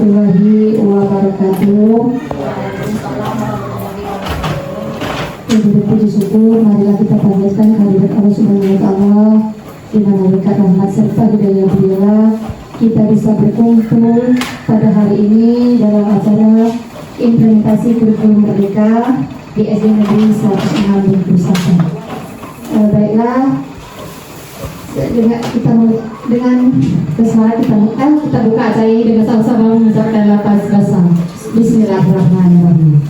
warahmatullahi wabarakatuh. Puji syukur, marilah kita panjatkan kehadirat Allah Subhanahu wa Ta'ala, di mana berkat rahmat serta hidayah beliau kita bisa berkumpul pada hari ini dalam acara implementasi kurikulum merdeka di SD Negeri 106 Bengkulu. Baiklah, dengan kesemangat kita buka acara ini dengan sama-sama mengucapkan lafaz basam. Bismillahirrahmanirrahim.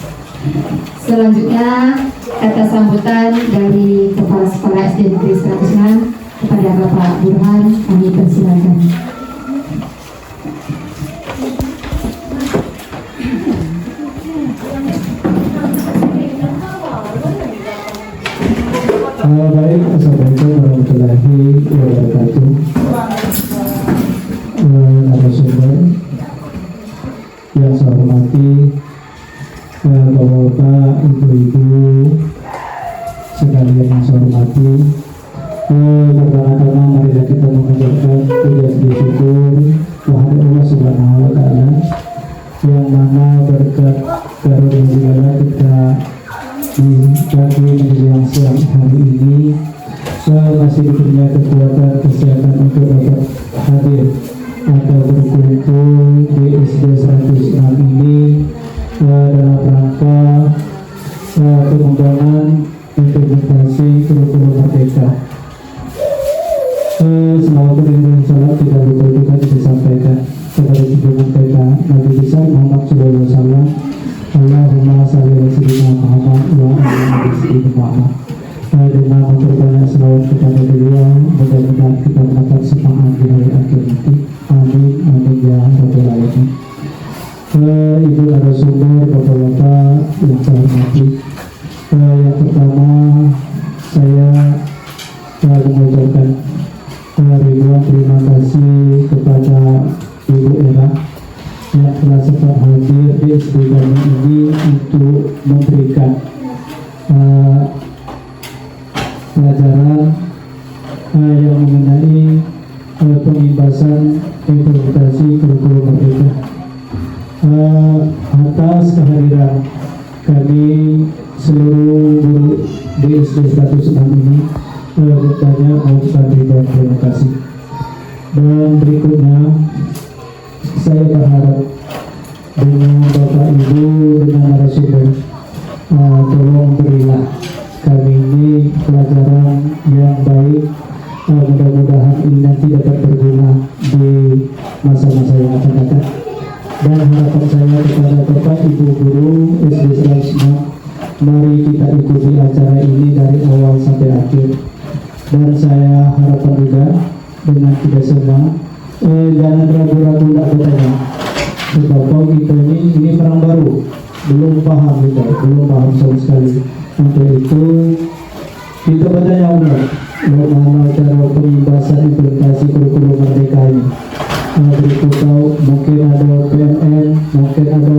Selanjutnya kata sambutan dari Kepala Sekolah SD Negeri 106 kepada Bapak Burhan, kami persilakan. Baik, assalamualaikum warahmatullahi wabarakatuh. Narasumber yang saya hormati, bapak-bapak, ibu-ibu sekalian yang saya hormati, pertama-tama marilah kita mengucapkan puji syukur kepada Allah Subhanahu wa Ta'ala, yang mana berkat karunia kita di menjelang siang hari ini masih diberinya kekuatan kesehatan untuk dapat hadir atau berkumpul di SD 106 ini dalam rangka pengembangan implementasi kurikulum merdeka. Selawat dan salam tidak lupa juga disampaikan kepada junjungan kita Nabi besar Muhammad SAW. Allahumma salli ala sayyidina Muhammad wa ala ali sayyidina Muhammad. Dengan memperbanyak selawat kepada beliau, mudah-mudahan kita mendapat semangat di hari akhir nanti. Amin, amin ya rabbal alamin. Ibu narasumber, bapak-bapak yang saya hormati, yang pertama saya mengucapkan ribuan terima kasih kepada Ibu Era yang telah sempat hadir di SD kami ini untuk memberikan pelajaran yang mengenai pembebasan implementasi kurikulum merdeka. Atas kehadiran kami seluruh guru di SD 106 ini bertanya mengucapkan ribuan terima kasih. Dan berikutnya saya berharap dengan Bapak Ibu, dengan narasumber, tolong berilah kami ini pelajaran yang baik. Mudah-mudahan ini nanti dapat berguna di masa-masa yang akan datang. Dan harapan saya kepada Bapak Ibu guru SD 106, mari kita ikuti acara ini dari awal sampai akhir. Dan saya harapkan juga dengan kita semua jangan ragu-ragu tidak bertanya, sebab kita ini perang baru, belum paham kita, belum paham sama sekali. Untuk itu kita bertanya benar, bagaimana cara pembebasan implementasi kurikulum merdeka ini. Berikut tahu mungkin ada PMN, mungkin ada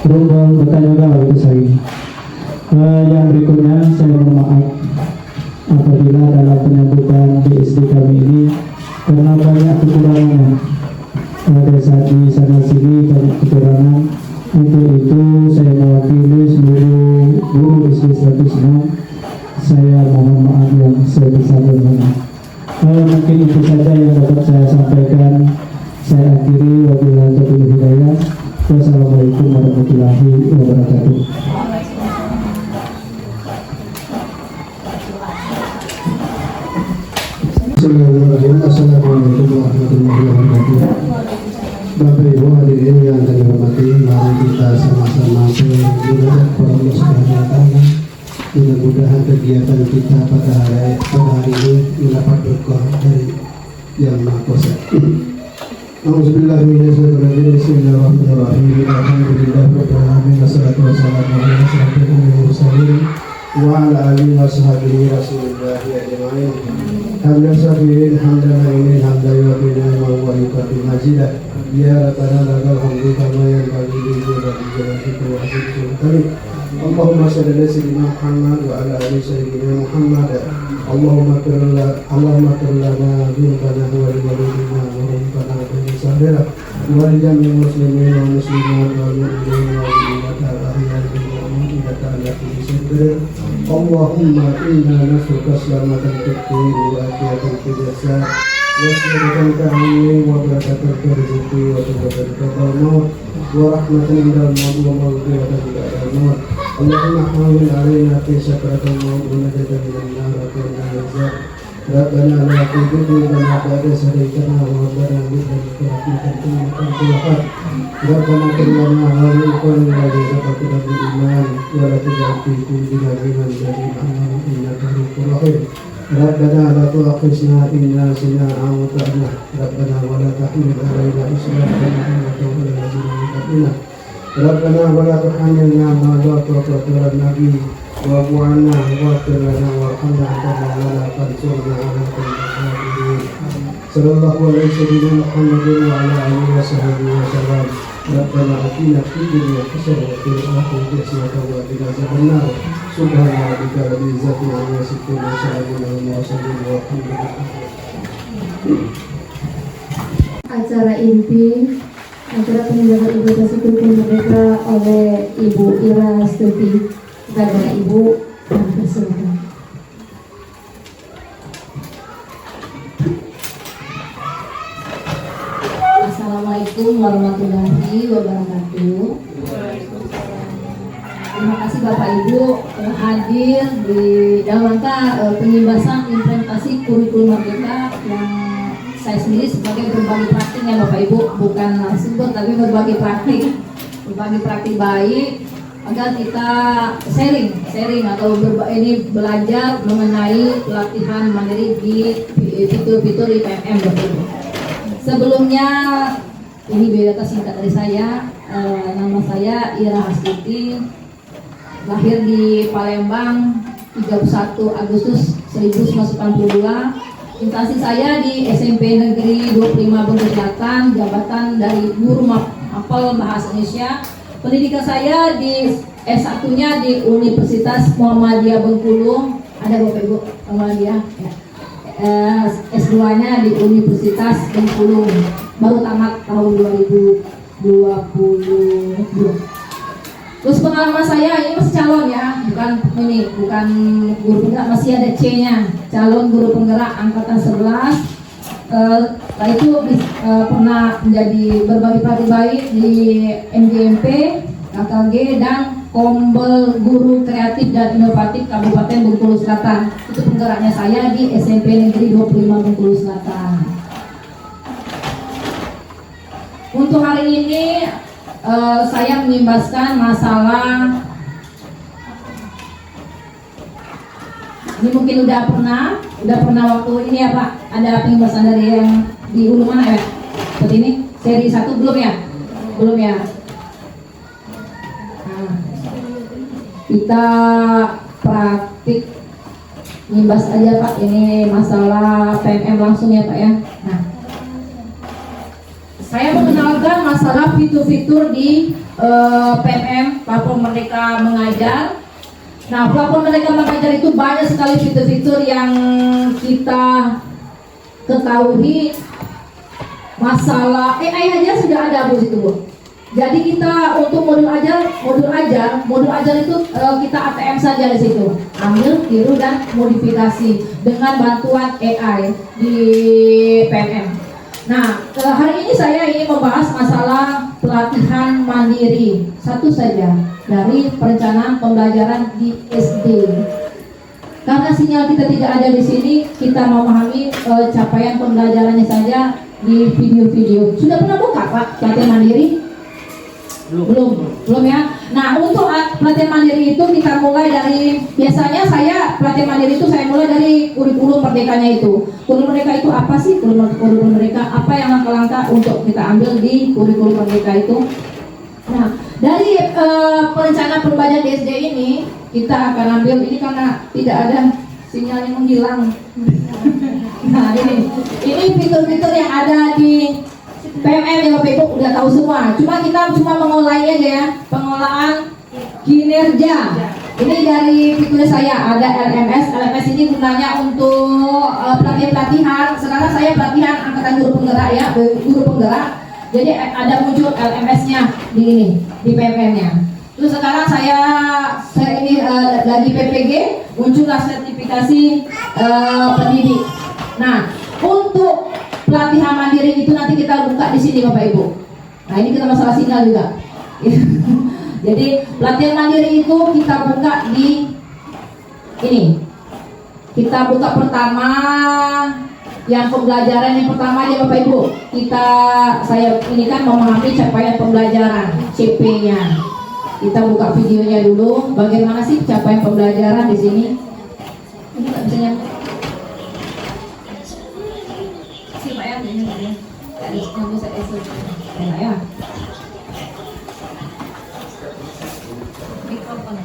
Rumbal, bertanya kalau itu saya. Yang berikutnya saya mohon maaf apabila dalam penyambutan di SD kami ini karena banyak kekurangan, pada saat di sana sini banyak kekurangan. Untuk itu saya mewakili seluruh guru SD 106, saya mohon maaf yang sebesar-besarnya. Mungkin itu saja yang dapat saya sampaikan. Saya akhiri, wabillahi taufiq wal hidayah. Wassalamualaikum warahmatullahi wabarakatuh. Assalamualaikum warahmatullahi wabarakatuh. Bapak Ibu hadirin yang kami hormati, mari kita sama-sama berdoa kepada Allah Subhanahu wa Ta'ala. Mudah-mudahan kegiatan kita pada hari ini mendapat berkah dari Yang Maha Kuasa. Auzubillahi minasyaitonir rajim. Bismillahirrahmanirrahim. Alhamdulillahirabbil alamin. Wassalatu wassalamu ala asyrofil mursalin wa ala alihi washabihi rasulillahi ajmain. Hamdan syafirin hamdan lainin hamdan yu'minu wa yukaffir majidah. Ya Rabbana lakal hamdu kama yanbaghi li jalalihi wa azimati. Allahumma shalli ala sayyidina Muhammad wa ala ali sayyidina Muhammad. Allahumma qul lana dhunubana wa li walidina wa rabbana wa ولجميع المسلمين والمسلمات والمؤمنين والمؤمنات الأحياء منهم إنك على كل شيء قدير اللهم إنا نسألك سلامة في الدين وعافية في الجسد وسعادة كعلم وبركة في الرزق وتوبة قبل الموت ورحمة عند الموت ومغفرة بعد الموت اللهم حاول علينا في سكرة الموت ونجد من النار وكنا نجزاء ربنا لا تزغ قلوبنا بعد إذ هديتنا وهب لنا من لدنك رحمة إنك أنت الوهاب ربنا اغفر لنا ولإخواننا الذين سبقونا بالإيمان ولا تجعل في قلوبنا غلا للذين آمنوا إنك رؤوف رحيم ربنا لا تؤاخذنا إن نسينا أو أخطأنا ربنا ولا تحمل علينا إصرا كما حملته على الذين من قبلنا ربنا ولا تحملنا ما لا طاقة لنا به واعف عنا واغفر لنا وارحمنا أنت مولانا فانصرنا على القوم الكافرين صلى الله على سيدنا محمد وعلى آله وصحبه وسلم ربنا آتنا في الدنيا حسنة وفي الآخرة حسنة وقنا عذاب النار سبحان ربك رب العزة عما يصفون وسلام على المرسلين والحمد لله. Acara inti acara penyelenggaraan ibadah syukur merdeka oleh Ibu Ira Stuti kepada Ibu persilakan. Assalamualaikum warahmatullahi wabarakatuh. Terima kasih Bapak Ibu hadir di dalam rangka pengibasan implementasi kurikulum merdeka yang saya sendiri sebagai berbagi praktik ya Bapak Ibu, bukan narasumber tapi berbagi praktik baik agar kita sharing atau belajar mengenai pelatihan mandiri di fitur-fitur IPMM Bapak Ibu. Sebelumnya ini biodata singkat dari saya, nama saya Ira Astuti, lahir di Palembang 31 Agustus 1992. Instansi saya di SMP Negeri 25 Bengkulu Selatan, jabatan dari guru mapel bahasa Indonesia. Pendidikan saya di S1-nya di Universitas Muhammadiyah Bengkulu, ada Bapak Ibu Muhammadiyah. Ya. S2-nya di Universitas Bengkulu, baru tamat tahun 2022. Terus pengalaman saya ini masih calon ya, bukan guru penggerak, masih ada C-nya, calon guru penggerak angkatan 11. Setelah itu pernah menjadi berbagi praktik baik di MGMP, KKG dan Kombel Guru Kreatif dan Inovatif Kabupaten Bengkulu Selatan. Itu penggeraknya saya di SMP Negeri 25 Bengkulu Selatan. Untuk hari ini saya mengimbaskan masalah ini mungkin udah pernah waktu ini ya Pak, ada pengimbasan dari yang di Hulu mana ya? Seperti ini seri 1 belum ya? Nah, kita praktik ngimbas aja Pak, ini masalah PMM langsung ya Pak ya. Nah, saya mengenalkan masalah fitur-fitur di PMM, Platform Merdeka Mengajar. Nah, Platform Merdeka Mengajar itu banyak sekali fitur-fitur yang kita ketahui. Masalah AI aja sudah ada Bu situ Bu. Jadi kita untuk modul ajar itu kita ATM saja di situ, ambil, tiru dan modifikasi dengan bantuan AI di PMM. Nah, hari ini saya ingin membahas masalah pelatihan mandiri, satu saja dari perencanaan pembelajaran di SD. Karena sinyal kita tidak ada di sini, kita memahami capaian pembelajarannya saja di video-video. Sudah pernah buka Pak pelatihan mandiri? Belum ya. Nah, untuk pelatihan mandiri itu kita mulai dari, biasanya saya pelatihan mandiri itu saya mulai dari kurikulum merdekanya itu. Kurikulum merdeka itu apa sih? Kurikulum merdeka apa yang langkah-langkah untuk kita ambil di kurikulum merdeka itu? Nah, dari perencanaan pembelajaran di SD ini kita akan ambil ini karena tidak ada sinyal yang menghilang. Nah, ini fitur-fitur yang ada di PMM yang Bapak Ibu udah tahu semua. Cuma kita mengolahnya aja ya, pengolahan kinerja. Ini dari fiturnya saya ada LMS. LMS ini gunanya untuk pelatihan. Sekarang saya pelatihan angkatan guru penggerak ya, guru penggerak. Jadi ada muncul LMS-nya di ini, di PPM-nya. Terus sekarang saya ini lagi PPG, muncullah sertifikasi pendidik. Nah, untuk pelatihan mandiri itu nanti kita buka di sini Bapak Ibu. Nah, ini kita masalah sinyal juga. Jadi pelatihan mandiri itu kita buka di ini. Kita buka pertama yang pembelajaran yang pertama aja Bapak Ibu. Saya ini kan memahami capaian pembelajaran CP-nya. Kita buka videonya dulu. Bagaimana sih capaian pembelajaran di sini? Ini nggak bisa nyambung. Si Pak ya, ini nggak ya? Nggak ada nyambung saya esok. Ya. Mikrofon.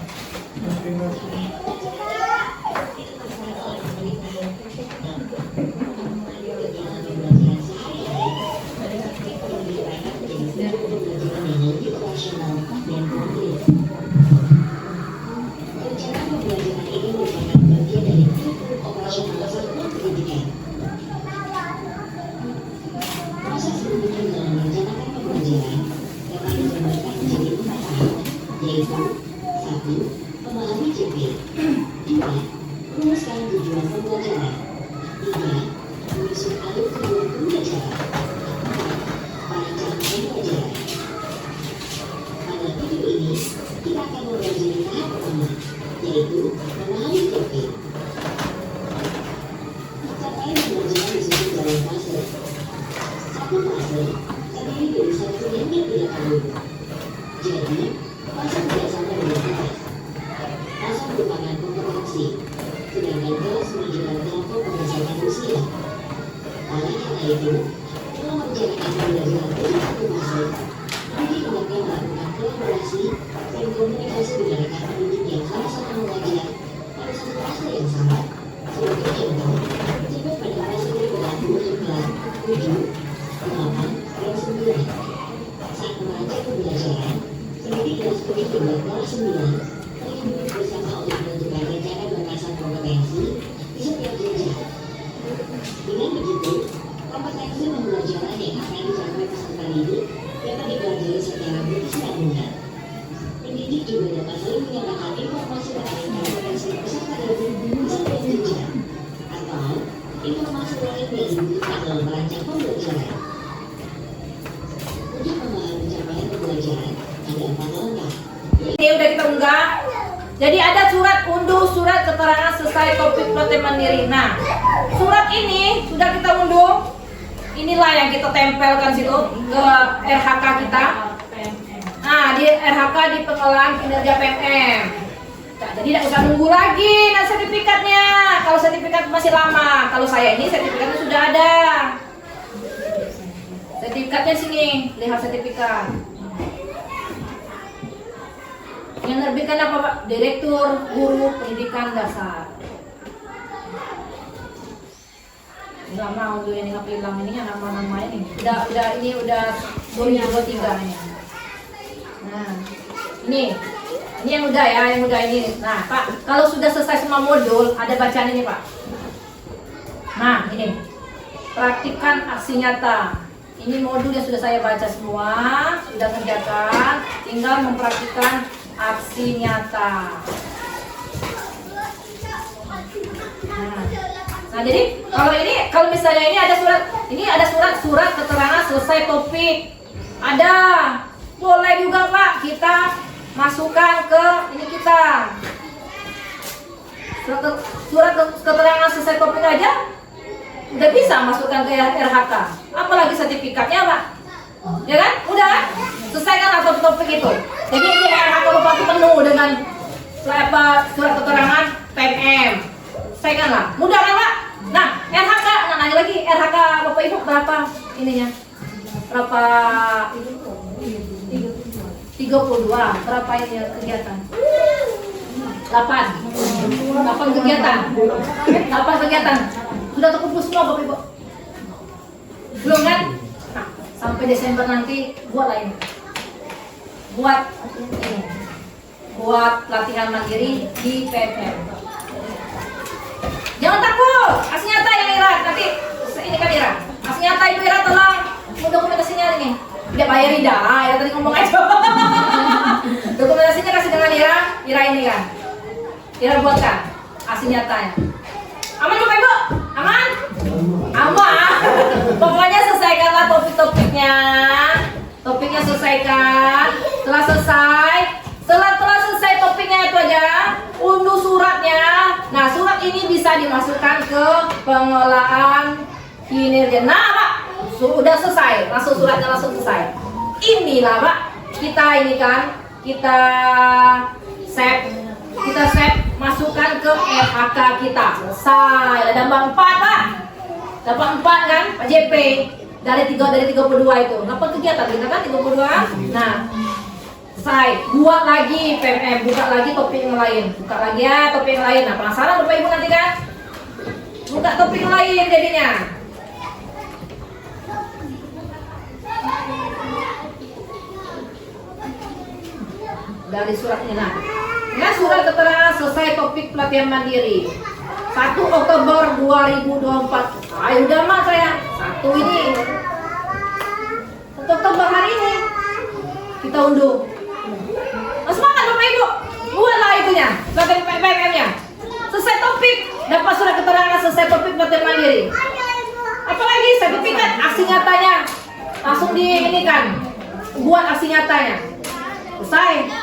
Ini udah kita unggah. Jadi ada surat keterangan selesai topik pelatihan mandiri. Nah, surat ini sudah kita unduh. Inilah yang kita tempelkan situ ke RHK kita. Nah, di RHK di pengelolaan kinerja PMM. Nah, jadi tidak usah nunggu lagi sertifikatnya. Kalau sertifikat masih lama. Kalau saya ini sertifikatnya sudah ada. Sertifikatnya sini, lihat sertifikat. Yang nerbitkan apa Pak? Direktur Guru Pendidikan Dasar. Nggak mau tuh yang hilang ini nama-nama ini. Udah ini udah 2023 ini. Nah, ini yang udah ya, yang udah ini. Nah Pak, kalau sudah selesai semua modul, ada bacaan ini Pak. Nah ini, praktikkan aksi nyata. Ini modul yang sudah saya baca semua, sudah kerjakan, tinggal mempraktikkan aksi nyata. Nah jadi kalau misalnya ini ada surat keterangan selesai topik. Ada, boleh juga Pak kita masukkan ke ini kita. Surat keterangan selesai topik aja udah bisa masukkan ke RHK. Apalagi sertifikatnya Pak. Ya kan? Udah kan? Selesaikan topik itu. Jadi ini RHK Bupati penuh dengan surat keterangan PMM. Selesaikanlah. Mudah kan Pak? Nah, RHK, nanya lagi RHK Bapak Ibu berapa ininya? Berapa 32. Berapa ini kegiatan? 8 kegiatan. 8 kegiatan. Sudah terkumpul semua Bapak Ibu? Belum kan? Nah, sampai Desember nanti buatlah ini. Buat pelatihan mandiri di PMM. Jangan takut, aksi nyata yang Ira. Nanti ini kan Ira. Aksi nyata Ibu Ira tolong dokumentasinya ini. Tidak bayar tidak, ya tadi ngomong aja. Dokumentasinya kasih dengan Ira ini kan. Ira buatkan, asli nyatanya. Aman Bapak Ibu? Aman? Aman. Pokoknya selesaikanlah topik-topiknya. Topiknya selesaikan. Setelah selesai topiknya itu aja, unduh suratnya. Nah, surat ini bisa dimasukkan ke pengelolaan kinerja. Nah, Pak, sudah selesai. Langsung suratnya langsung selesai. Inilah, Pak, kita save, masukkan ke FHK kita. Selesai. Ada tambah 4, Pak. Dapat 4 kan, Pak JP. Dari 32 itu. Dapat kegiatan kita kan 32. Nah, selesai. Buat lagi PMM, buka lagi topik yang lain. Buka lagi ya topik yang lain. Nah, penasaran Bapak Ibu nanti kan? Buka topik yang lain jadinya. Dari surat ini, nah surat keterangan selesai topik pelatihan mandiri 1 Oktober 2024. Ayo udah mah saya 1 Oktober hari ini kita unduh. Nah, semangat Bapak Ibu, buatlah itunya pelatihan PMM-nya. Selesai topik, dapat surat keterangan selesai topik pelatihan mandiri. Apalagi sertifikat aksi nyatanya langsung di ini kan, buat aksi nyatanya. Selesai.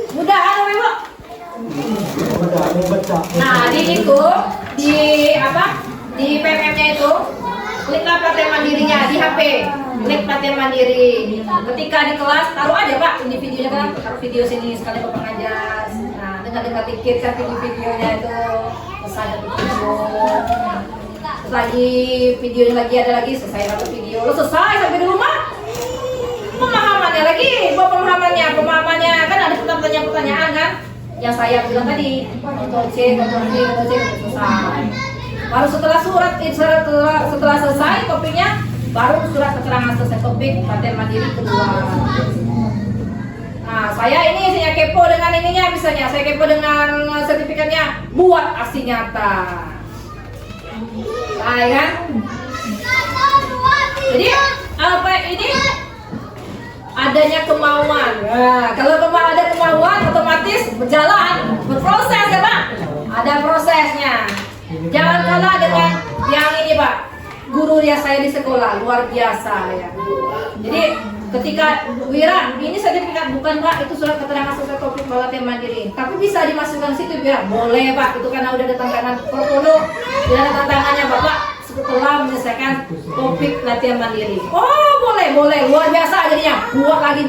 Mudah kan Bapak Ibu? Nah, di PMM-nya itu kliklah pelatihan mandirinya di HP. Klik pelatihan mandiri. Ketika di kelas taruh aja Pak ini videonya kan, taruh video sini sekali Bapak ngajar. Nah, dengar dikit kan videonya itu. Terus ada video. Terus lagi videonya lagi ada lagi selesai satu video. Lo selesai sampai di rumah. Pemahamannya kan ada pertanyaan kan yang saya bilang tadi, kontrol C selesai. Baru setelah selesai topiknya, baru surat keterangan selesai topik pelatihan mandiri kedua. Nah, saya ini saya kepo dengan ininya, misalnya saya kepo dengan sertifikatnya, buat aksi nyata. Nah, kan? Jadi apa ini? Adanya kemauan. Nah, kalau ada kemauan otomatis berjalan, berproses ya Pak. Ada prosesnya. Jangan kalah dengan yang ini Pak. Guru dia saya di sekolah luar biasa ya. Jadi ketika Wira ini sertifikat bukan Pak, itu surat keterangan selesai topik pelatihan mandiri. Tapi bisa dimasukkan situ Wira. Boleh Pak, itu karena udah ada tantangan portfolio. Tidak ada tantangannya Bapak setelah menyelesaikan topik pelatihan mandiri. Oh boleh, luar biasa jadinya. Buat lagi,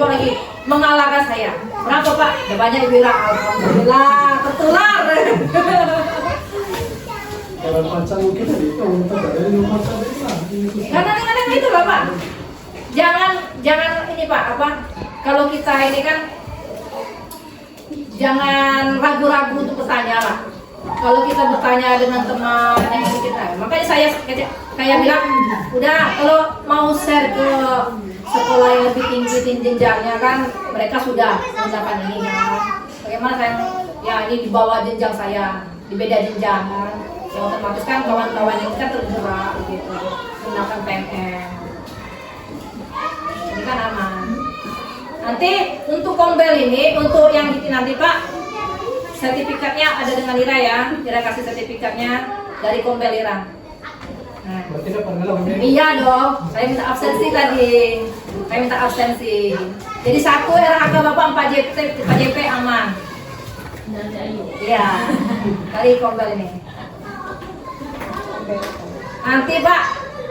mengalahkan saya. Berapa Pak? Ya banyak Wira. Alhamdulillah, tertular. Kadang-kadang itu Bapak. Jangan ini Pak, kalau kita ini kan jangan ragu-ragu untuk bertanya lah. Kalau kita bertanya dengan teman yang kita, makanya saya bilang, udah kalau mau share ke sekolah yang lebih tinggi jenjangnya kan, mereka sudah menggunakan ini kan. Bagaimana saya, ya ini di bawah jenjang saya, di beda jenjang kan. Ya otomatis kan kawan-kawan ini kan tergerak gitu, menggunakan PMM. Ini kan aman. Nanti untuk kombel ini, untuk yang nanti Pak, sertifikatnya ada dengan Ira ya. Ira kasih sertifikatnya dari kombel Ira. Nah. Iya dong, saya minta absensi tadi. Jadi 1 RHK Bapak 4 JP aman. Iya, dari kombel ini. Nanti Pak,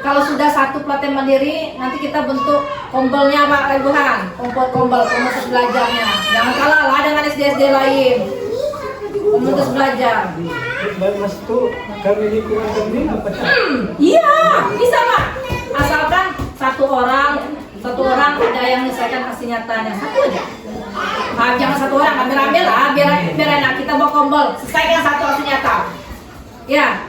kalau sudah 1 pelatihan mandiri, nanti kita bentuk kombelnya Pak Ibuhan. Kombel komunitas belajarnya. Jangan kalah lah dengan SD lain. Komunitas belajar. Mas tuh kami ini kurang kami apa? Iya, bisa Pak. Asalkan satu orang ada yang menyelesaikan aksi nyatanya, 1 aja. Jangan 1 orang, ambil lah, biar enak kita bawa kombel. Selesaikan 1 aksi nyata. Ya,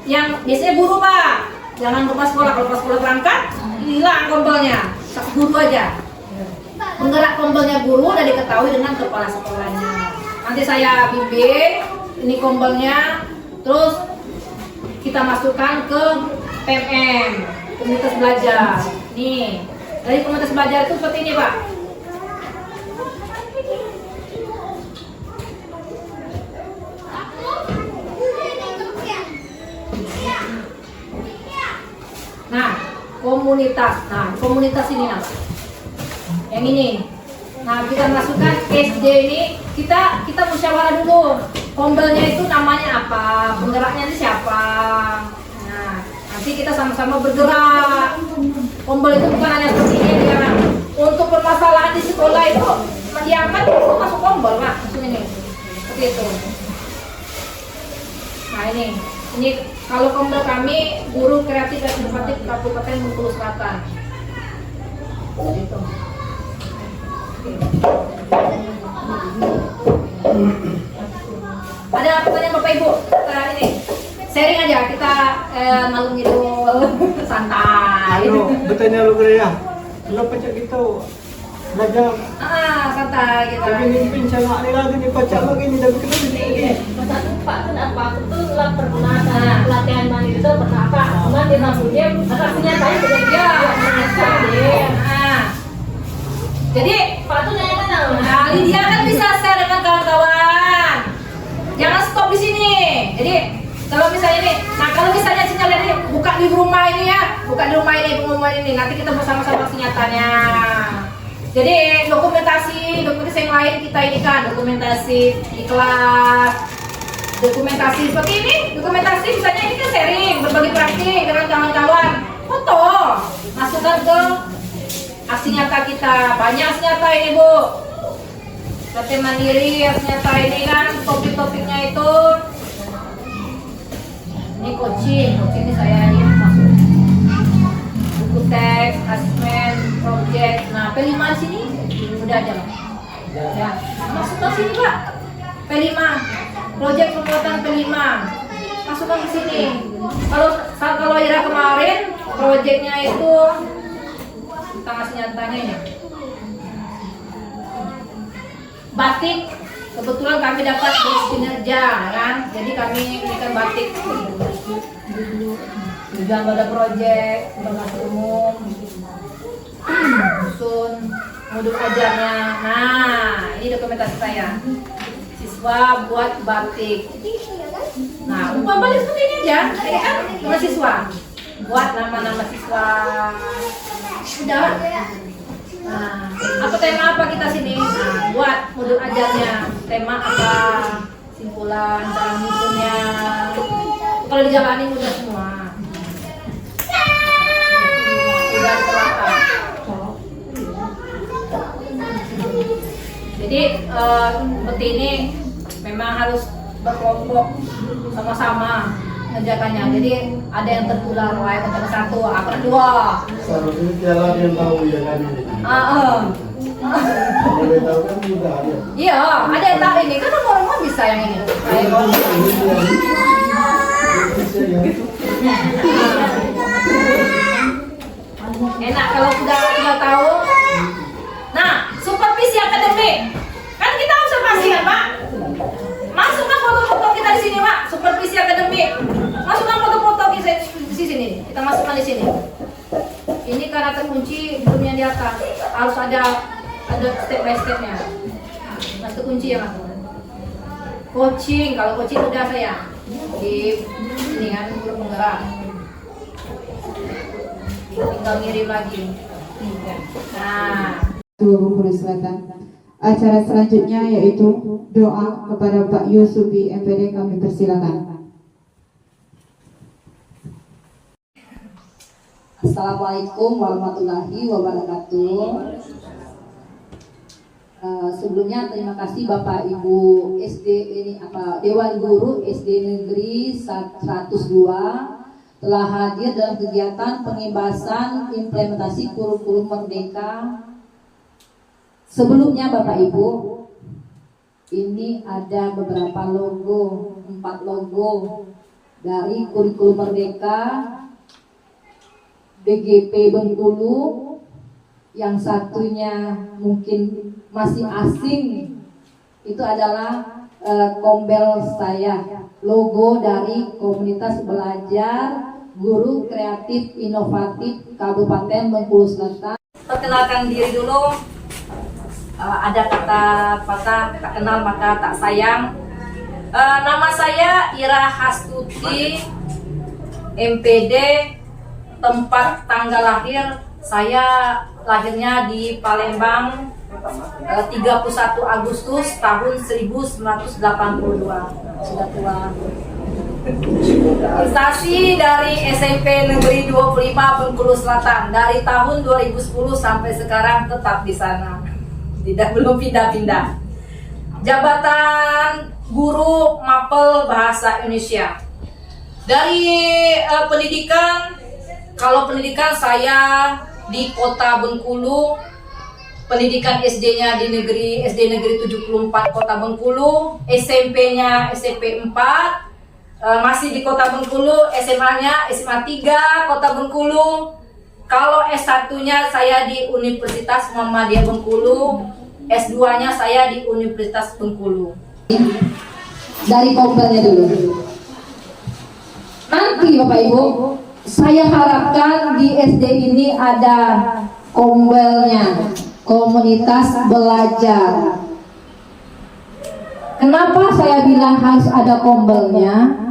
yang biasanya guru Pak. Jangan lupa sekolah, kalau pas sekolah berangkat, hilang kombelnya. 1 guru aja. Penggerak kombelnya guru dan diketahui dengan kepala sekolahnya. Nanti saya bimbing, ini kombelnya, terus kita masukkan ke PMM. komunitas belajar. Nih, dari komunitas belajar itu seperti ini, Pak. Nah, komunitas. Nah, komunitas ini nah. Yang ini. Nah, kita masukkan SD ini, kita musyawarah dulu. Kombelnya itu namanya apa? Penggeraknya itu siapa? Nah, nanti kita sama-sama bergerak. Kombel itu bukan hanya seperti ini ya. Untuk permasalahan di sekolah itu diangkat itu masuk kombel, Pak. Masuk ini. Seperti itu. Nah, ini kalau kombel kami guru kreatif dan inovatif Kabupaten Bengkulu Selatan. Gitu. Ada pertanyaan Bapak Ibu? Ini sharing aja, kita malam itu santai. Ayo, bertanya lu kira ya. Lo pecah gitu. Belajar. Santai kita. Tapi mimpin sana ini lagi nih pecah lagi nih dari kedua ini. Masa lupa kenapa aku tuh pernah pelatihan mandiri itu pernah apa? Cuma dia langsungnya atraksinya saya sudah dia Jadi Pak tuh nanya mana? nah, Lydia kan bisa share dengan kawan-kawan. Jangan stop di sini. Jadi kalau misalnya nih, nah kalau misalnya sinyalnya ini buka di rumah ini ya, buka di rumah ini, nanti kita bersama-sama aksi nyatanya. Jadi dokumentasi yang lain kita ini kan, dokumentasi di kelas, dokumentasi seperti ini, dokumentasi misalnya ini kan sharing, berbagi praktik dengan kawan-kawan, foto, masukkan ke aksi nyata kita. Banyak aksi nyata ini Bu, latihan mandiri, aksi nyata ini kan topik-topiknya itu. Ini coaching ini saya ini masuk buku teks, asesmen, project. Nah P5 di sini udah aja lah. Ya, masuk ke sini Pak. P5, project pembuatan P5, masukkan ke sini. Kalau Ira kemarin projectnya itu tentang asli nyatanya ini. Batik, kebetulan kami dapat kinerja kan, jadi kami berikan batik. Juga ada proyek, informasi umum, susun, modul ajarnya. Nah, ini dokumentasi saya. Siswa buat batik. Nah, umpan balik seperti ini aja. Ini kan mahasiswa. Buat nama-nama siswa. Sudah. Nah, apa tema apa kita sini? Nah, buat modul ajarnya. Tema apa? Simpulan, cara menyusunnya. Kalau dijalani mudah semua. Sudah terlengkap. Jadi seperti ini memang harus berkelompok sama-sama mengerjakannya. Jadi ada yang tertular, yang ketemu satu, apa kedua. Seharusnya jalan yang tahu ya kan ini. Kalau dia tahu kan mudah ada. Iya, ada yang tahu ini kan orang bisa yang ini. Enak kalau sudah tahu. Nah, supervisi akademik kan kita observasi kan Pak. Masukkan foto-foto kita di sini Pak. Supervisi akademik. Masukkan foto-foto kita di sini. Kita masukkan di sini. Ini karena terkunci belum yang di atas. Harus ada step by stepnya. Nah, itu kunci ya Mas. Coaching, kalau coaching udah saya di ini kan guru penggerak. Tinggal ngirim lagi. Nah, Bengkulu Selatan. Acara selanjutnya yaitu doa kepada Pak Yusufi MPD, kami persilakan. Assalamualaikum warahmatullahi wabarakatuh. Sebelumnya terima kasih Bapak Ibu SD ini Dewan Guru SD Negeri 102 telah hadir dalam kegiatan pengibasan implementasi kurikulum Merdeka. Sebelumnya Bapak Ibu, ini ada beberapa logo, 4 logo dari kurikulum Merdeka BGP Bengkulu. Yang satunya mungkin masih asing, itu adalah kombel saya, logo dari komunitas belajar Guru Kreatif Inovatif Kabupaten Bengkulu Selatan. Perkenalkan diri dulu. Ada kata patah, tak kenal maka tak sayang. Nama saya Ira Hastuti, MPD, tempat tanggal lahir saya lahirnya di Palembang 31 Agustus tahun 1982. Sudah tua. Prestasi dari SMP Negeri 25 Bengkulu Selatan dari tahun 2010 sampai sekarang tetap di sana. Belum pindah-pindah. Jabatan Guru Mapel Bahasa Indonesia. Dari pendidikan, kalau pendidikan saya di Kota Bengkulu, pendidikan SD-nya di SD Negeri 74 Kota Bengkulu, SMP-nya SMP 4, masih di Kota Bengkulu, SMA-nya SMA 3 Kota Bengkulu. Kalau S1-nya saya di Universitas Muhammadiyah Bengkulu, S2-nya saya di Universitas Bengkulu. Dari kompelnya dulu. Nanti Bapak Ibu, saya harapkan di SD ini ada kombelnya, komunitas belajar. Kenapa saya bilang harus ada kombelnya?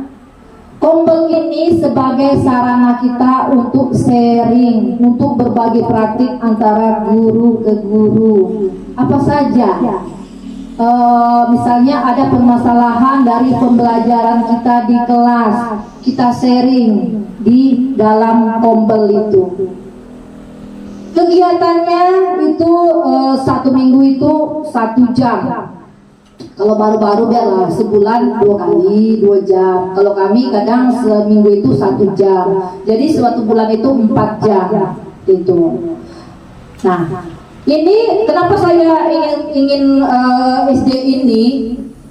Kombel ini sebagai sarana kita untuk sharing, untuk berbagi praktik antara guru ke guru. Apa saja? Misalnya ada permasalahan dari pembelajaran kita di kelas, kita sharing di dalam kombel itu. Kegiatannya itu 1 minggu itu 1 jam. Kalau baru-baru biarlah sebulan 2 kali 2 jam. Kalau kami kadang seminggu itu 1 jam. Jadi suatu bulan itu 4 jam itu. Nah, ini kenapa saya ingin SD ini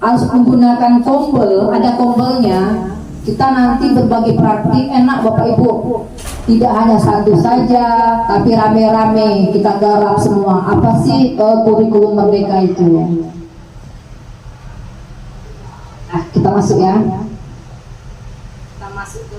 harus menggunakan kombel, ada kombelnya. Kita nanti berbagi praktik enak Bapak Ibu. Tidak hanya satu saja, tapi rame-rame kita garap semua. Apa sih kurikulum merdeka itu? Nah, kita masuk ya. Kita masuk ke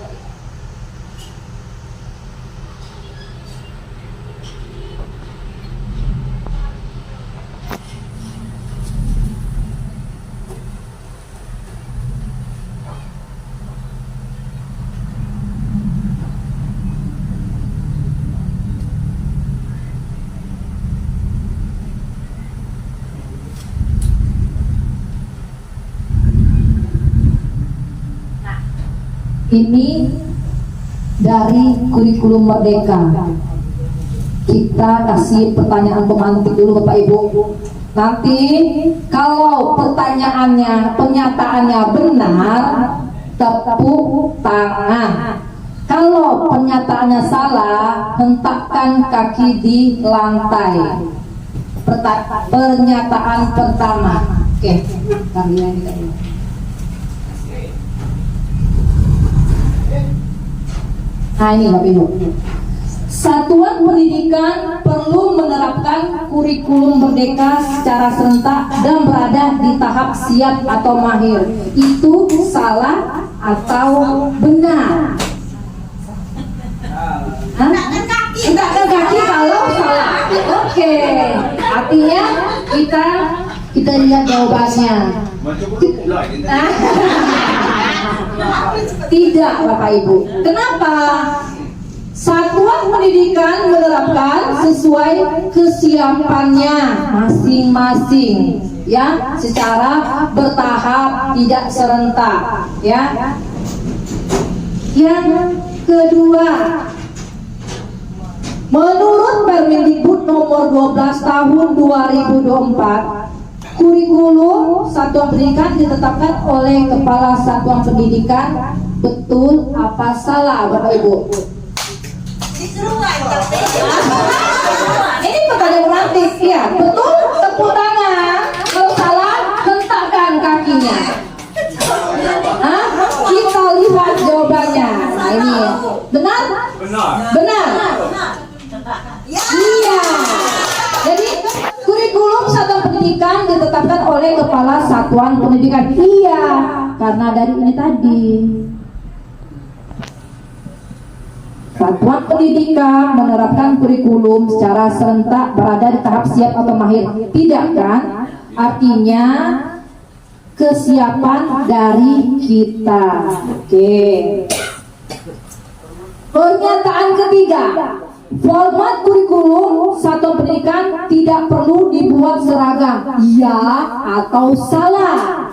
ini dari kurikulum merdeka. Kita kasih pertanyaan pemantik dulu Bapak Ibu. Nanti kalau pertanyaannya, pernyataannya benar, tepuk tangan. Kalau pernyataannya salah, hentakkan kaki di lantai. Pernyataan pertama. Oke, kalian kita dulu. Nah ini Bapak Ibu, Satuan Pendidikan perlu menerapkan kurikulum merdeka secara serentak dan berada di tahap siap atau mahir. Itu salah atau benar? Hentakkan kaki kalau salah. Oke, artinya kita lihat jawabannya. Tidak Bapak Ibu. Kenapa? Satuan pendidikan menerapkan sesuai kesiapannya masing-masing, ya, secara bertahap, tidak serentak, ya. Yang kedua, menurut Permendikbud nomor 12 tahun 2024, kurikulum satuan pendidikan ditetapkan oleh Kepala Satuan Pendidikan. Betul apa salah Bapak Ibu? Ini pertanyaan praktis ya. Betul tepuk tangan. Kalau salah hentakkan kakinya. Kita lihat jawabannya. Nah ini benar? Benar. Iya. Jadi kurikulum satuan pendidikan ditetapkan oleh Kepala Satuan Pendidikan. Iya, karena dari ini tadi. Satuan pendidikan menerapkan kurikulum secara serentak berada di tahap siap atau mahir. Tidak kan? Artinya kesiapan dari kita. Oke. Pernyataan ketiga, format kurikulum satuan pendidikan tidak perlu dibuat seragam. Ya atau salah?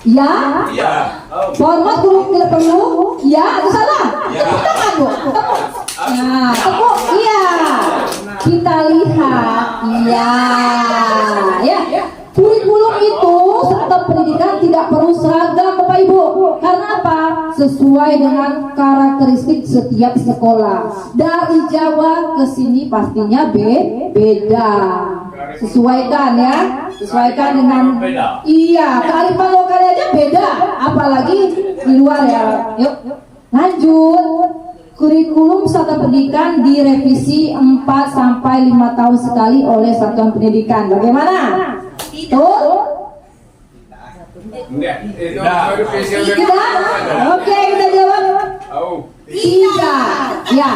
Ya. Format kurikulum tidak perlu. Ya atau salah? Tepuk tangan, Bu. Tepuk. Nah, tepuk. Iya. Kita lihat. Iya. Ya. Kurikulum itu satuan pendidikan tidak perlu seragam, Bapak Ibu. Karena apa? Sesuai dengan karakteristik setiap sekolah. Dari Jawa ke sini pastinya beda. Sesuaikan ya. Sesuaikan dengan kearifan lokal aja beda, apalagi di luar ya. Yuk, lanjut. Kurikulum satuan pendidikan direvisi 4 sampai 5 tahun sekali oleh satuan pendidikan. Bagaimana? Tuh? Tidak? Oke, kita jawab. Tidak. Ya.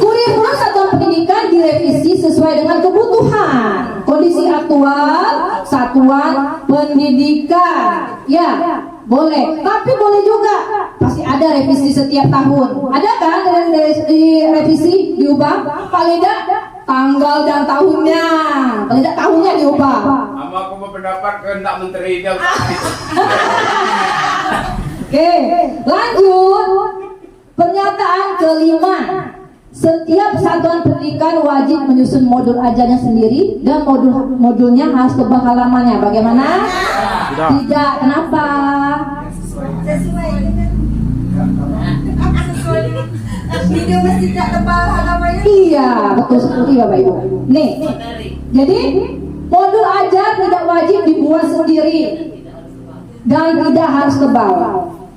Kurikulum satuan pendidikan direvisi sesuai dengan kebutuhan kondisi aktual satuan pendidikan. Ya, boleh. Tapi boleh juga pasti ada revisi setiap tahun. Ada kan di revisi diubah? Paling tidak tanggal dan tahunnya. Paling tidak tahunnya diubah. Sama aku berpendapat kehendak menteri dia. Oke, lanjut. Pernyataan kelima. Setiap satuan pendidikan wajib menyusun modul ajarnya sendiri dan modulnya harus tebal halamannya. Bagaimana? Tidak. Kenapa? Sesuai video mesti tidak tebal halamannya. Iya, betul sekali Bapak Ibu. Nih, jadi modul ajar tidak wajib dibuat sendiri dan tidak harus tebal.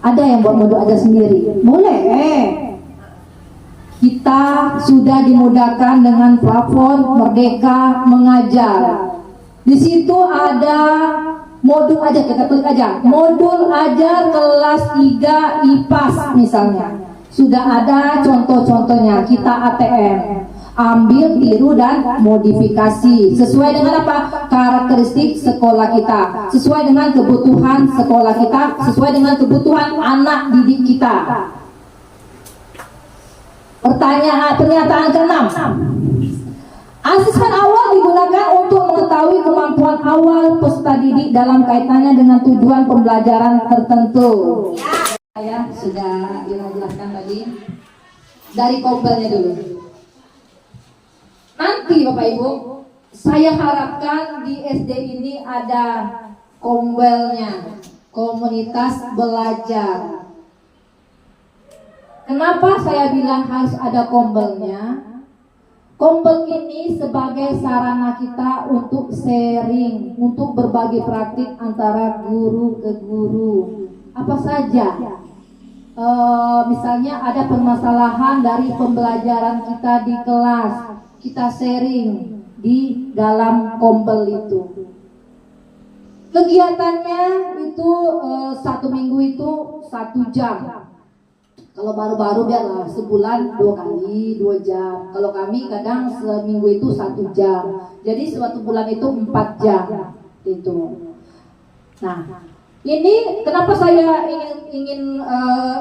Ada yang buat modul ajar sendiri? Boleh. Kita sudah dimudahkan dengan platform Merdeka Mengajar. Di situ ada modul ajar, kita klik aja. Modul ajar kelas 3 IPAS misalnya. Sudah ada contoh-contohnya, kita ATM. Ambil, tiru, dan modifikasi sesuai dengan apa? Karakteristik sekolah kita, sesuai dengan kebutuhan sekolah kita, sesuai dengan kebutuhan anak didik kita. Pernyataan ke-6. Asesmen awal digunakan untuk mengetahui kemampuan awal peserta didik dalam kaitannya dengan tujuan pembelajaran tertentu. Saya sudah jelaskan tadi dari kombelnya dulu. Nanti Bapak Ibu, saya harapkan di SD ini ada kombelnya, komunitas belajar. Kenapa saya bilang harus ada kombelnya? Kombel ini sebagai sarana kita untuk sharing, untuk berbagi praktik antara guru ke guru. Apa saja? Misalnya ada permasalahan dari pembelajaran kita di kelas, kita sharing di dalam kombel itu. Kegiatannya itu 1 minggu itu 1 jam. Kalau baru-baru biarlah sebulan 2 kali 2 jam. Kalau kami kadang seminggu itu 1 jam. Jadi suatu bulan itu 4 jam itu. Nah, ini kenapa saya ingin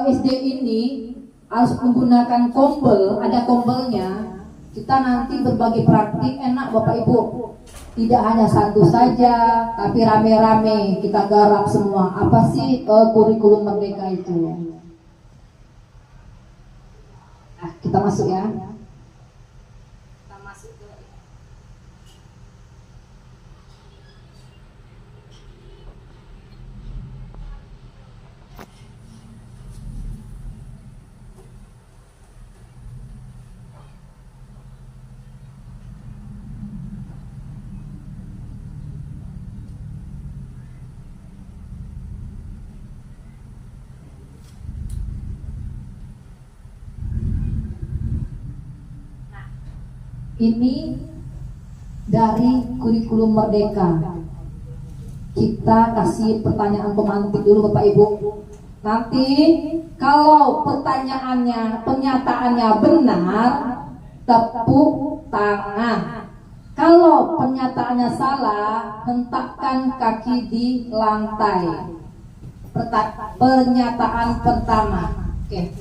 SD ini harus menggunakan kombel, ada kombelnya. Kita nanti berbagi praktik enak Bapak Ibu. Tidak hanya satu saja, tapi rame-rame kita garap semua. Apa sih kurikulum Merdeka itu? Nah, kita masuk ya. Kita masuk ke ini dari kurikulum Merdeka. Kita kasih pertanyaan pemantik dulu Bapak Ibu. Nanti kalau pernyataannya benar, tepuk tangan. Kalau pernyataannya salah, hentakkan kaki di lantai. Pernyataan pertama. Oke.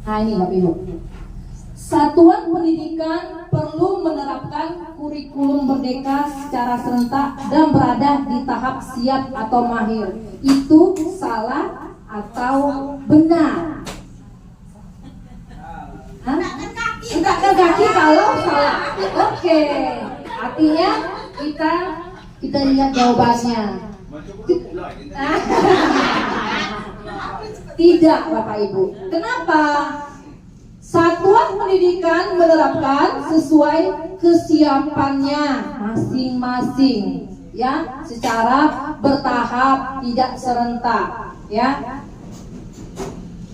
Nah ini Bapak Ibu. Satuan pendidikan perlu menerapkan kurikulum merdeka secara serentak dan berada di tahap siap atau mahir. Itu salah atau benar? Hentakkan kaki kalau salah. Oke. Artinya kita lihat jawabannya. Tidak Bapak Ibu. Kenapa? Satuan pendidikan menerapkan sesuai kesiapannya masing-masing, ya, secara bertahap, tidak serentak, ya.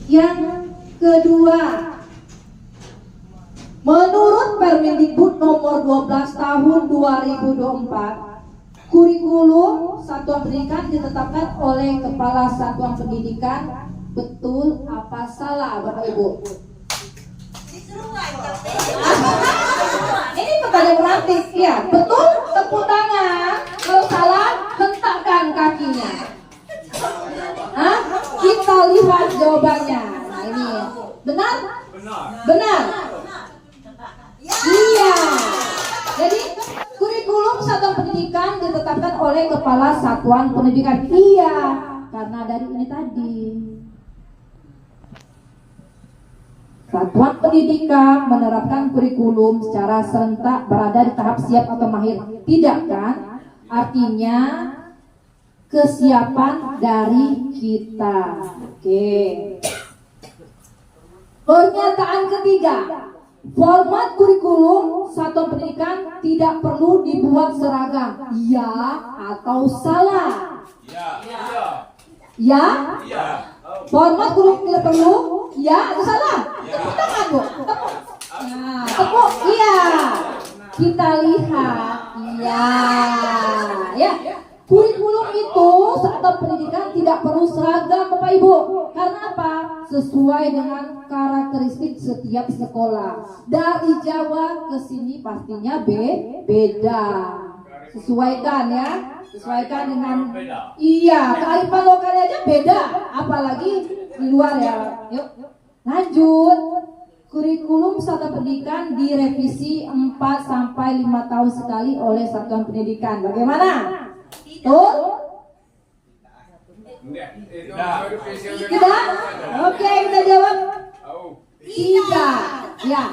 Yang kedua, menurut Permendikbud nomor 12 tahun 2024, kurikulum satuan pendidikan ditetapkan oleh Kepala Satuan Pendidikan. Betul apa salah Bapak Ibu? Ini pertanyaan praktis, ya. Betul, tepuk tangan. Kalau salah, hentakkan kakinya. Kita lihat jawabannya. Nah ini benar? Benar. Iya. Jadi kurikulum satuan pendidikan ditetapkan oleh Kepala Satuan Pendidikan. Iya, karena dari ini tadi. Satuan pendidikan menerapkan kurikulum secara serentak berada di tahap siap atau mahir. Tidak kan? Artinya kesiapan dari kita. Oke. Pernyataan ketiga. Format kurikulum satuan pendidikan tidak perlu dibuat seragam. Ya atau salah? Ya? Format kurikulum tidak perlu? Ya atau salah? Tepuk tangan Bu. Tepuk. Nah, tepuk. Iya. Kita lihat. Iya. Ya. Kurikulum itu satuan pendidikan tidak perlu seragam Bapak Ibu. Karena apa? Sesuai dengan karakteristik setiap sekolah. Dari Jawa ke sini pastinya beda. Sesuaikan ya. Sesuaikan dengan kearifan lokalnya aja beda, apalagi di luar ya. Yuk, lanjut. Kurikulum satuan pendidikan direvisi 4 sampai 5 tahun sekali oleh satuan pendidikan. Bagaimana? Tuh? Tidak? Oke, kita jawab. Tidak. Ya.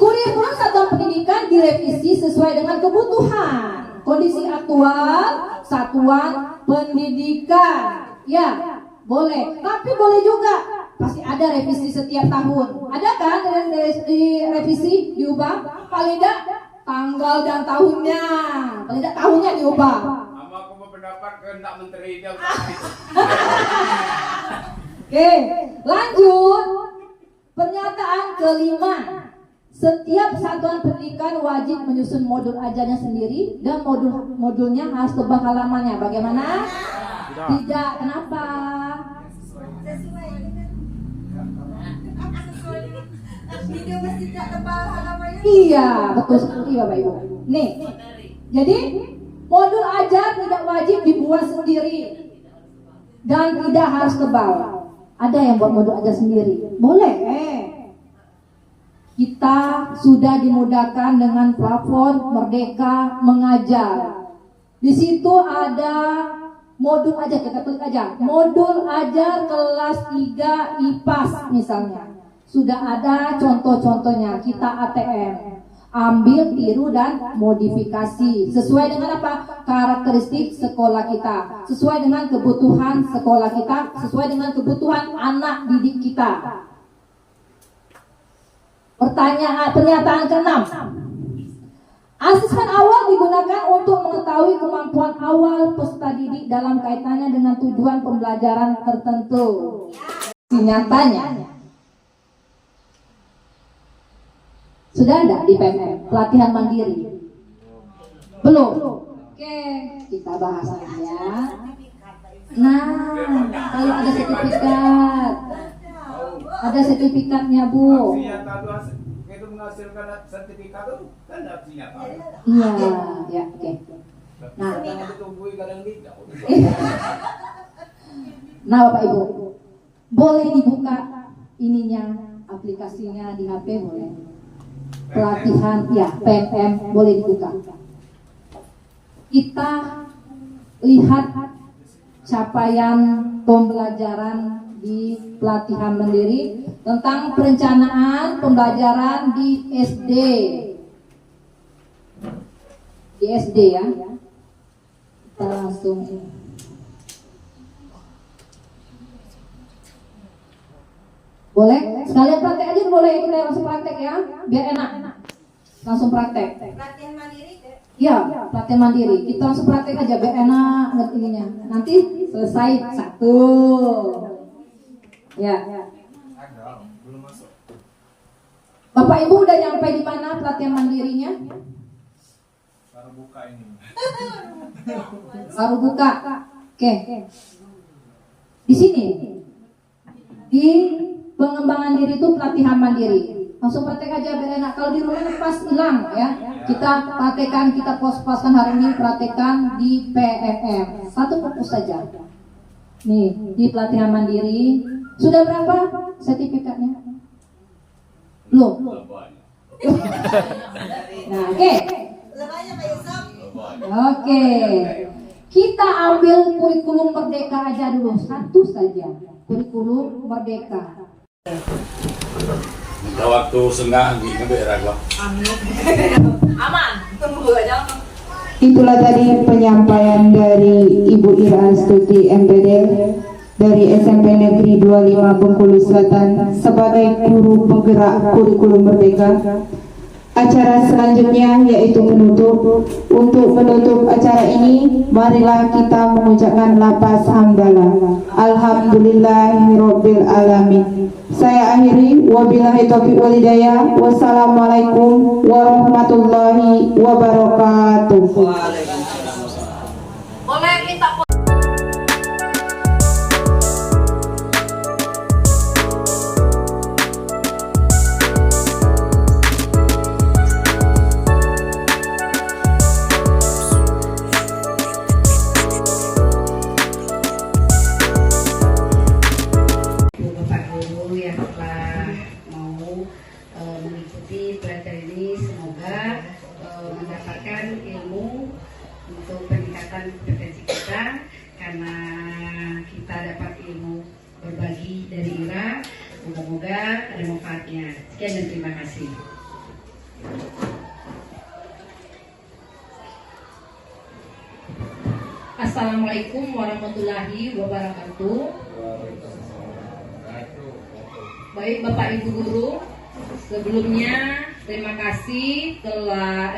Kurikulum satuan pendidikan direvisi sesuai dengan kebutuhan kondisi aktual satuan pendidikan. Ya, boleh. Tapi boleh juga pasti ada revisi setiap tahun. Ada kan di revisi diubah? Paling tidak tanggal dan tahunnya. Paling tidak tahunnya diubah. Sama aku berpendapat kehendak menteri dia. Oke, lanjut. Pernyataan kelima. Setiap satuan pendidikan wajib menyusun modul ajarnya sendiri dan modulnya harus tebal halamannya. Bagaimana? Tidak. Kenapa? Video mesti tidak tebal halamannya. Iya, betul sekali Bapak Ibu. Nih, jadi modul ajar tidak wajib dibuat sendiri dan tidak harus tebal. Ada yang buat modul ajar sendiri? Boleh. Kita sudah dimudahkan dengan platform Merdeka Mengajar. Di situ ada modul ajar, kita klik aja. Modul ajar kelas 3 IPAS misalnya. Sudah ada contoh-contohnya, kita ATM. Ambil, tiru, dan modifikasi. Sesuai dengan apa? Karakteristik sekolah kita. Sesuai dengan kebutuhan sekolah kita. Sesuai dengan kebutuhan anak didik kita. Pernyataan ke-6. Asesmen awal digunakan untuk mengetahui kemampuan awal peserta didik dalam kaitannya dengan tujuan pembelajaran tertentu. Nyatanya sudah ada di PMM pelatihan mandiri? Belum. Oke, kita bahas ya. Nah, kalau ada sertifikatnya Bu. Itu menghasilkan sertifikat itu kan artinya tahu. Iya, ya, oke. Nah, nah Bapak Ibu, boleh dibuka ininya, aplikasinya di HP boleh. Pelatihan, ya PMM boleh dibuka. Kita lihat capaian pembelajaran di pelatihan mandiri tentang perencanaan pembelajaran di SD. Di SD ya. Kita langsung boleh? Sekalian praktek aja boleh, kita langsung praktek ya, biar enak. Langsung praktek. Latihan mandiri. Iya, pelatihan mandiri. Kita langsung praktek aja biar enak ngertinya. Nanti selesai satu. Ya. Belum masuk. Bapak Ibu udah nyampe di mana pelatihan mandirinya? Baru buka ini. Baru buka. Oke. Di sini. Di pengembangan diri itu pelatihan mandiri. Langsung praktek aja biar enak. Kalau di rumah pas hilang ya. Kita praktekkan, kita pos-poskan hari ini praktekkan di PMM. Satu fokus saja. Nih, di pelatihan mandiri. Sudah berapa sertifikatnya? Belum. Nah, oke. Oke. Kita ambil kurikulum merdeka aja dulu, satu saja. Kurikulum merdeka. Minta waktu sengah di daerah gua. Aman, tunggu aja. Itulah tadi penyampaian dari Ibu Ira Astuti MPD dari SMP Negeri 25 Bengkulu Selatan sebagai guru penggerak kurikulum merdeka. Acara selanjutnya yaitu penutup. Untuk menutup acara ini, marilah kita mengucapkan lafaz hamdalah. Alhamdulillahirabbil alamin. Saya akhiri, wabillahi taufiq wal hidayah. Wassalamualaikum warahmatullahi wabarakatuh. Boleh minta mengikuti pelajaran ini, semoga mendapatkan ilmu untuk peningkatan kompetensi kita, karena kita dapat ilmu berbagi dari Ira. Moga-moga ada manfaatnya. Sekian dan terima kasih. Assalamualaikum warahmatullahi wabarakatuh. Baik Bapak Ibu Guru, sebelumnya terima kasih telah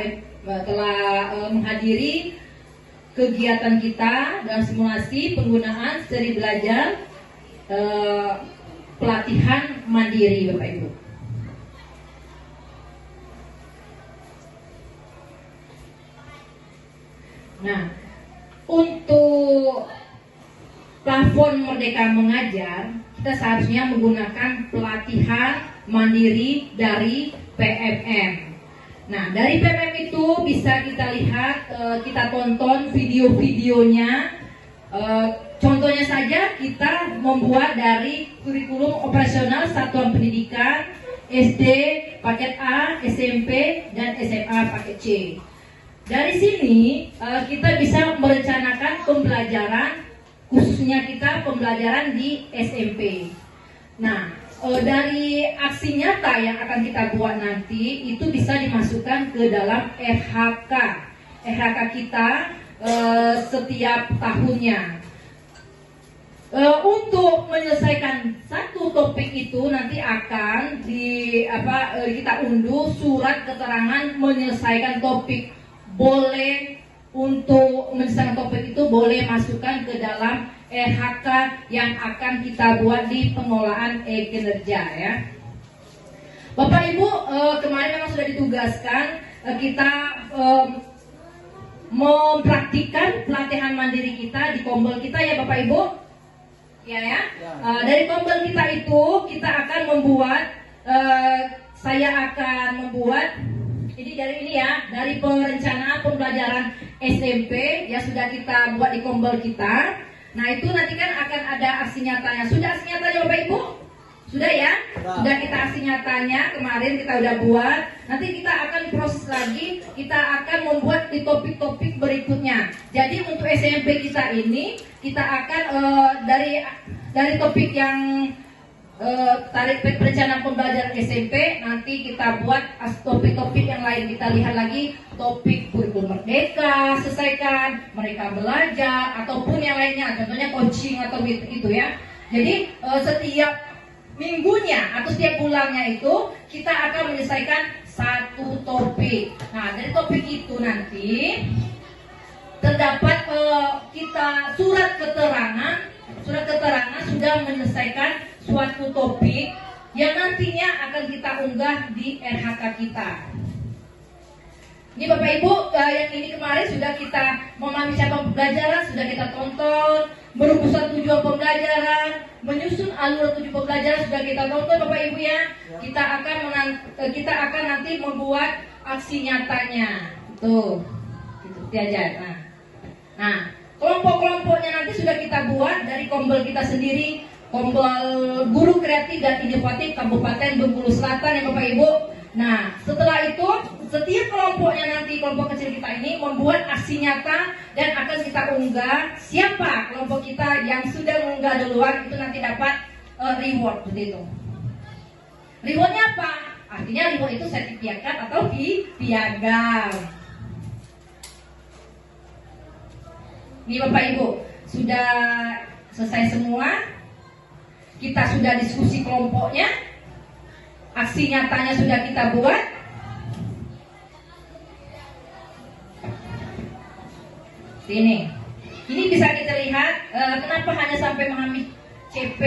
menghadiri kegiatan kita dalam simulasi penggunaan seri belajar pelatihan mandiri Bapak Ibu. Nah, untuk plafon Merdeka Mengajar, kita seharusnya menggunakan pelatihan mandiri dari PMM. Nah, dari PMM itu bisa kita lihat, kita tonton video-videonya. Contohnya saja kita membuat dari kurikulum operasional satuan pendidikan SD paket A, SMP, dan SMA paket C. Dari sini kita bisa merencanakan pembelajaran, khususnya kita pembelajaran di SMP. Nah, dari aksi nyata yang akan kita buat nanti itu bisa dimasukkan ke dalam RHK kita setiap tahunnya. Untuk menyelesaikan satu topik itu nanti akan kita unduh surat keterangan menyelesaikan topik. Boleh untuk menyelesaikan topik itu boleh masukkan ke dalam RHK yang akan kita buat di pengelolaan kinerja ya. Bapak Ibu, kemarin memang sudah ditugaskan kita mempraktikkan pelatihan mandiri kita di Kombel kita ya Bapak Ibu. Ya. Dari Kombel kita itu kita akan membuat saya akan membuat ini dari perencanaan pembelajaran SMP ya sudah kita buat di Kombel kita. Nah itu nanti kan akan ada aksi nyatanya. Sudah aksi nyatanya Bapak Ibu? Sudah ya? Sudah kita aksi nyatanya kemarin kita udah buat. Nanti kita akan proses lagi. Kita akan membuat di topik-topik berikutnya. Jadi untuk SMP kita ini kita akan dari topik yang tarik perencanaan pembelajaran SMP nanti kita buat topik-topik yang lain. Kita lihat lagi topik kurikulum merdeka selesaikan, mereka belajar ataupun yang lainnya, contohnya coaching atau gitu ya. Jadi setiap minggunya atau setiap bulannya itu kita akan menyelesaikan satu topik. Nah dari topik itu nanti terdapat kita surat keterangan sudah menyelesaikan suatu topik yang nantinya akan kita unggah di RHK kita. Ini Bapak Ibu, yang ini kemarin sudah kita memahami siapa pembelajaran, sudah kita tonton, merumuskan tujuan pembelajaran, menyusun alur tujuan pembelajaran sudah kita tonton Bapak Ibu ya. Kita akan nanti membuat aksi nyatanya. Tuh, gitu diajar. Nah, kelompok-kelompoknya nanti sudah kita buat dari Kombel kita sendiri. Kombel Guru Kreatif dan Inovatif Kabupaten Bengkulu Selatan ya Bapak Ibu. Nah setelah itu setiap kelompoknya nanti kelompok kecil kita ini membuat aksi nyata dan akan kita unggah. Siapa kelompok kita yang sudah mengunggah duluan itu nanti dapat reward seperti itu. Rewardnya apa? Artinya reward itu sertifikat atau piagam. Ini Bapak Ibu sudah selesai semua. Kita sudah diskusi kelompoknya, aksi nyatanya sudah kita buat. Ini bisa kita lihat kenapa hanya sampai memahami CP,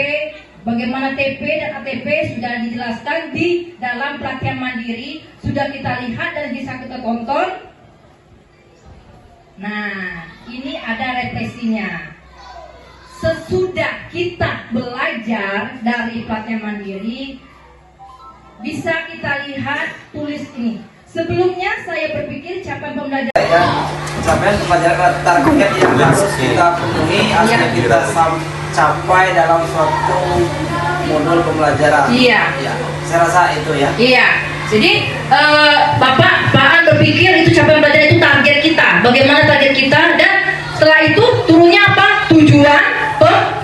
bagaimana TP dan ATP sudah dijelaskan di dalam pelatihan mandiri, sudah kita lihat dan bisa kita tonton. Nah, ini ada refleksinya. Sesudah kita belajar dari pelatihan mandiri, bisa kita lihat tulis ini. Sebelumnya saya berpikir capaian pembelajaran capaian pembelajaran target yang harus kita penuhi agar kita capai dalam suatu modul pembelajaran. Iya. Saya rasa itu ya. Iya. Jadi Bapak An berpikir itu capaian pembelajaran itu target kita. Bagaimana target kita dan setelah itu turunnya apa?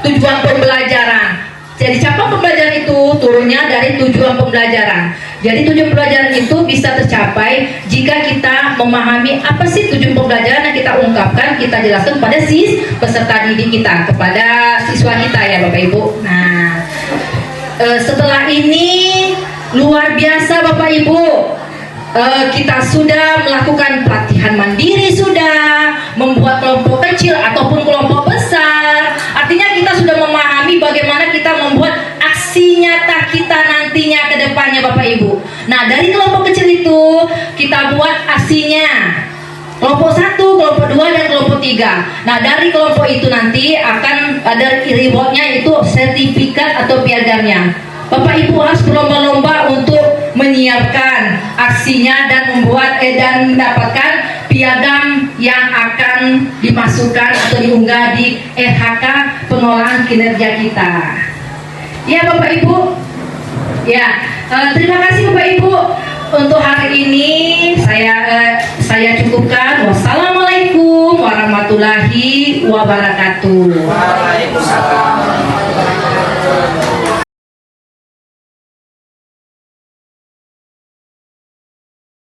Tujuan pembelajaran. Jadi capaian pembelajaran itu turunnya dari tujuan pembelajaran. Jadi tujuan pembelajaran itu bisa tercapai jika kita memahami apa sih tujuan pembelajaran yang kita ungkapkan, kita jelaskan pada peserta didik kita, kepada siswa kita ya Bapak Ibu. Nah, setelah ini luar biasa Bapak Ibu. Kita sudah melakukan pelatihan mandiri, sudah membuat kelompok kecil ataupun kelompok besar. Artinya kita sudah memahami bagaimana kita membuat aksi nyata kita nantinya ke depannya Bapak Ibu. Nah dari kelompok kecil itu kita buat aksinya. Kelompok 1, kelompok 2, dan kelompok 3. Nah dari kelompok itu nanti akan ada rewardnya itu sertifikat atau piagamnya. Bapak Ibu harus berlomba-lomba untuk menyiapkan aksinya dan membuat dan mendapatkan piagam yang akan dimasukkan atau diunggah di RHK pengolahan kinerja kita. Ya Bapak Ibu. Ya, terima kasih Bapak Ibu. Untuk hari ini saya cukupkan. Wassalamualaikum warahmatullahi wabarakatuh. Waalaikumsalam.